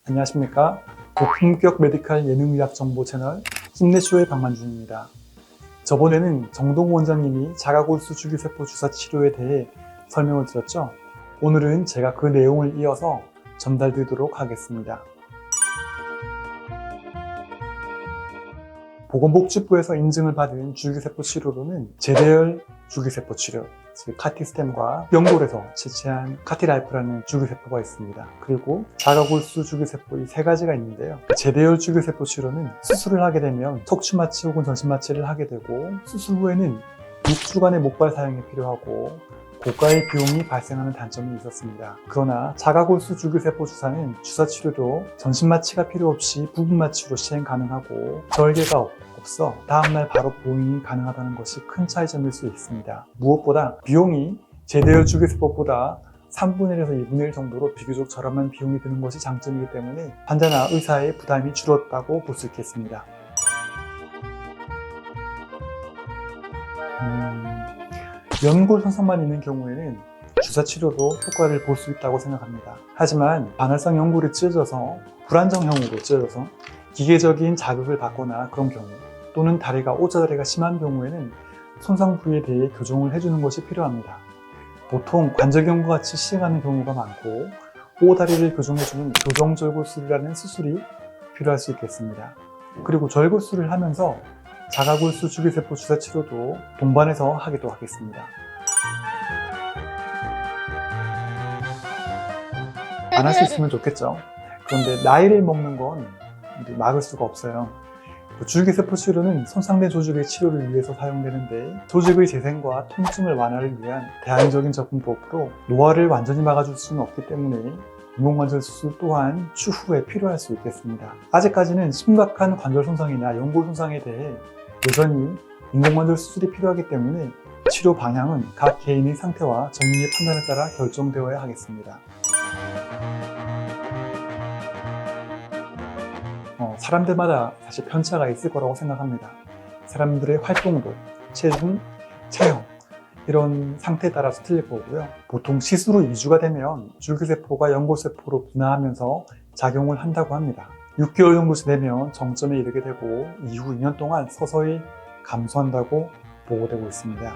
안녕하십니까. 고품격 메디칼 예능의학 정보 채널 힘내쇼의 박만준입니다. 저번에는 정동 원장님이 자가골수 줄기세포 주사 치료에 대해 설명을 드렸죠. 오늘은 제가 그 내용을 이어서 전달드리도록 하겠습니다. 보건복지부에서 인증을 받은 줄기세포 치료로는 제대열 줄기세포 치료, 즉 카티스템과 연골에서 채취한 카티라이프라는 줄기세포가 있습니다. 그리고 자가골수 줄기세포 이 세 가지가 있는데요. 제대열 줄기세포 치료는 수술을 하게 되면 척추마취 혹은 전신마취를 하게 되고, 수술 후에는 6주간의 목발 사용이 필요하고 고가의 비용이 발생하는 단점이 있었습니다. 그러나 자가골수 줄기세포 주사는 주사 치료도 전신마취가 필요 없이 부분마취로 시행 가능하고 절개가 없어 다음날 바로 보행이 가능하다는 것이 큰 차이점일 수 있습니다. 무엇보다 비용이 제대열 줄기세포보다 3분의 1에서 2분의 1 정도로 비교적 저렴한 비용이 드는 것이 장점이기 때문에 환자나 의사의 부담이 줄었다고 볼 수 있겠습니다. 연골 손상만 있는 경우에는 주사 치료도 효과를 볼 수 있다고 생각합니다. 하지만 반활성 연골이 찢어져서 불안정형으로 찢어져서 기계적인 자극을 받거나 그런 경우, 또는 다리가 오자다리가 심한 경우에는 손상 부위에 대해 교정을 해주는 것이 필요합니다. 보통 관절경과 같이 시행하는 경우가 많고, 오다리를 교정해주는 교정절골술이라는 수술이 필요할 수 있겠습니다. 그리고 절골술을 하면서 자가골수 줄기세포 주사 치료도 동반해서 하기도 하겠습니다. 안 할 수 있으면 좋겠죠. 그런데 나이를 먹는 건 막을 수가 없어요. 줄기세포 치료는 손상된 조직의 치료를 위해서 사용되는데, 조직의 재생과 통증을 완화를 위한 대안적인 접근법으로 노화를 완전히 막아줄 수는 없기 때문에 인공관절 수술 또한 추후에 필요할 수 있겠습니다. 아직까지는 심각한 관절 손상이나 연골 손상에 대해 여전히 인공관절 수술이 필요하기 때문에 치료 방향은 각 개인의 상태와 전문의 판단에 따라 결정되어야 하겠습니다. 사람들마다 사실 편차가 있을 거라고 생각합니다. 사람들의 활동도, 체중, 체형 이런 상태에 따라서 틀릴 거고요. 보통 시술 후 2주가 되면 줄기세포가 연골세포로 분화하면서 작용을 한다고 합니다. 6개월 정도 지나면 정점에 이르게 되고 이후 2년 동안 서서히 감소한다고 보고되고 있습니다.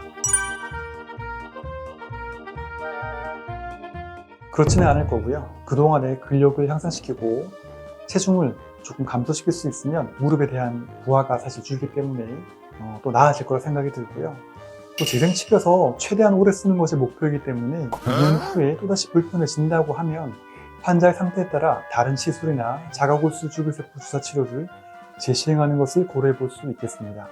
그렇지는 않을 거고요. 그동안의 근력을 향상시키고 체중을 조금 감소시킬 수 있으면 무릎에 대한 부하가 사실 줄기 때문에 또 나아질 거라 생각이 들고요. 또 재생치료서 최대한 오래 쓰는 것이 목표이기 때문에 2년 후에 또다시 불편해진다고 하면 환자의 상태에 따라 다른 시술이나 자가골수 줄기세포 주사 치료를 재시행하는 것을 고려해 볼 수 있겠습니다.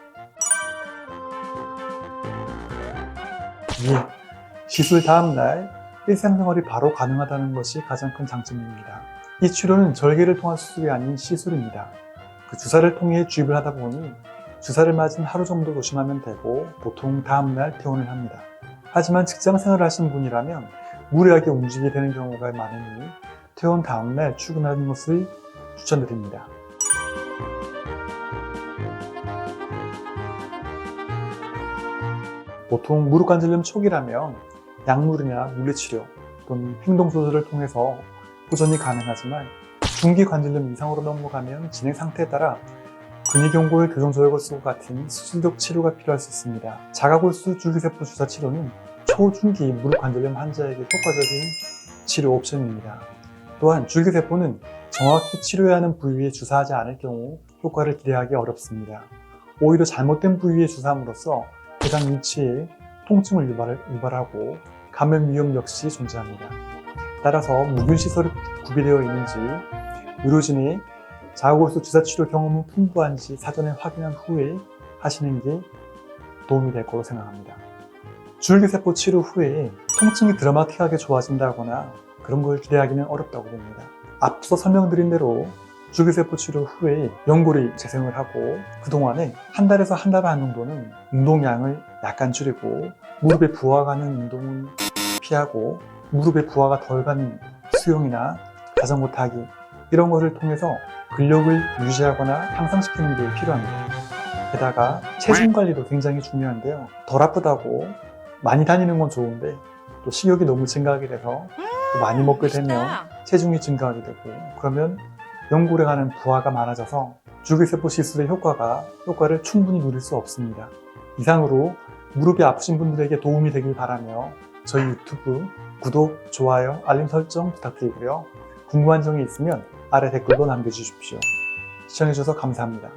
시술 다음날 일상생활이 바로 가능하다는 것이 가장 큰 장점입니다. 이 치료는 절개를 통한 수술이 아닌 시술입니다. 그 주사를 통해 주입을 하다 보니 주사를 맞은 하루 정도 조심하면 되고, 보통 다음날 퇴원을 합니다. 하지만 직장생활을 하시는 분이라면 무리하게 움직이게 되는 경우가 많으니 퇴원 다음날 출근하는 것을 추천드립니다. 보통 무릎관절염 초기라면 약물이나 물리치료 또는 행동조절을 통해서 호전이 가능하지만, 중기 관절염 이상으로 넘어가면 진행 상태에 따라 근위경골 교정절골술 같은 수술적 치료가 필요할 수 있습니다. 자가골수 줄기세포 주사 치료는 초중기 무릎관절염 환자에게 효과적인 치료 옵션입니다. 또한 줄기세포는 정확히 치료해야 하는 부위에 주사하지 않을 경우 효과를 기대하기 어렵습니다. 오히려 잘못된 부위에 주사함으로써 해당 위치에 통증을 유발하고 감염 위험 역시 존재합니다. 따라서 무균시설이 구비되어 있는지, 의료진의 자가골수 주사 치료 경험은 풍부한지 사전에 확인한 후에 하시는 게 도움이 될 거로 생각합니다. 줄기세포 치료 후에 통증이 드라마틱하게 좋아진다거나 그런 걸 기대하기는 어렵다고 봅니다. 앞서 설명드린 대로 줄기세포 치료 후에 연골이 재생을 하고, 그동안에 한 달에서 한 달 반 정도는 운동량을 약간 줄이고, 무릎에 부하가 가는 운동은 피하고, 무릎에 부하가 덜 가는 수영이나 자전거 타기 이런 것을 통해서 근력을 유지하거나 향상시키는 게 필요합니다. 게다가 체중 관리도 굉장히 중요한데요. 덜 아프다고 많이 다니는 건 좋은데 또 식욕이 너무 증가하게 돼서 또 많이 먹게 되면 맛있다. 체중이 증가하게 되고, 그러면 연골에 가는 부하가 많아져서 줄기세포 시술의 효과를 충분히 누릴 수 없습니다. 이상으로 무릎이 아프신 분들에게 도움이 되길 바라며 저희 유튜브 구독, 좋아요, 알림 설정 부탁드리고요. 궁금한 점이 있으면 아래 댓글로 남겨주십시오. 시청해주셔서 감사합니다.